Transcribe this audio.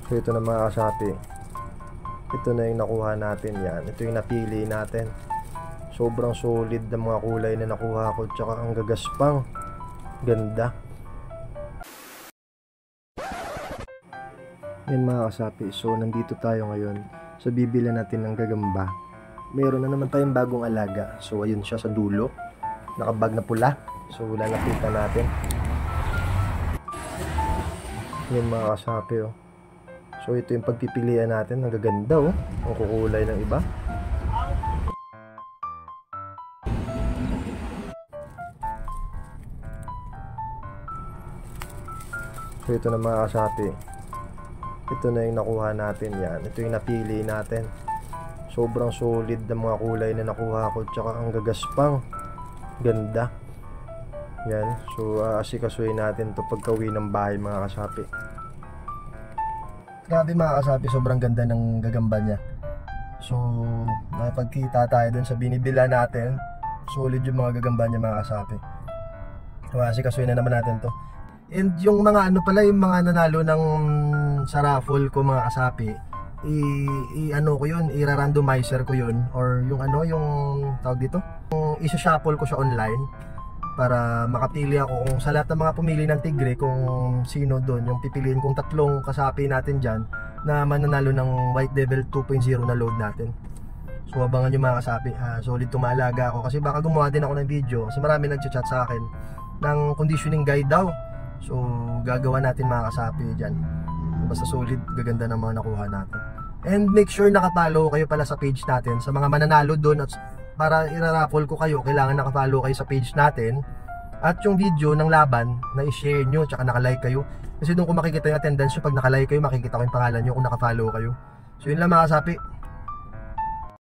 So ito na mga kasapi, ito na yung nakuha natin. Yan, ito yung napili natin. Sobrang solid na mga kulay na nakuha ko, tsaka ang gagaspang ganda. Yan mga kasapi, so nandito tayo ngayon sa bibili natin ng gagamba. Meron na naman tayong bagong alaga. So ayun siya sa dulo, nakabag na pula. So lalapitan natin. Yan mga kasapi, oh. So ito yung pagpipilian natin. Ang gaganda, oh, ang kukulay ng iba. So ito na mga kasapi, ito na yung nakuha natin. Yan, ito yung napili natin. Sobrang solid na mga kulay na nakuha ko, tsaka ang gagaspang ganda. Yan, so asikasuhin natin to pagka-uwi ng bahay mga kasapi. Grabe mga kasapi, sobrang ganda ng gagamba niya. So nakapagkita tayo dun sa binibila natin. Solid yung mga gagamba niya mga kasapi. So asikasuhin na naman natin to. And yung mga ano pala, yung mga nanalo ng sa raffle ko mga kasapi, ano ko yun, i-randomizer ko yun, or yung ano, yung tawag dito, isa-shuffle ko siya online para makapili ako kung sa lahat ng mga pumili ng tigre, kung sino doon yung pipiliin kong tatlong kasapi natin dyan na mananalo ng White Devil 2.0 na load natin. So abangan nyo mga kasapi, solid tumalaga ako kasi baka gumawa din ako ng video kasi marami nagchat sa akin ng conditioning guide daw. So gagawa natin mga kasapi dyan. Basta solid, gaganda ng mga nakuha natin. And make sure nakapollow kayo pala sa page natin. Sa mga mananalo doon, at para iraraffle ko kayo, kailangan nakapollow kayo sa page natin. At yung video ng laban na i-share nyo, tsaka nakalike kayo. Kasi doon ko makikita yung attendance nyo. Pag nakalike kayo, makikita ko yung pangalan nyo kung nakafollow kayo. So yun lang mga kasapi,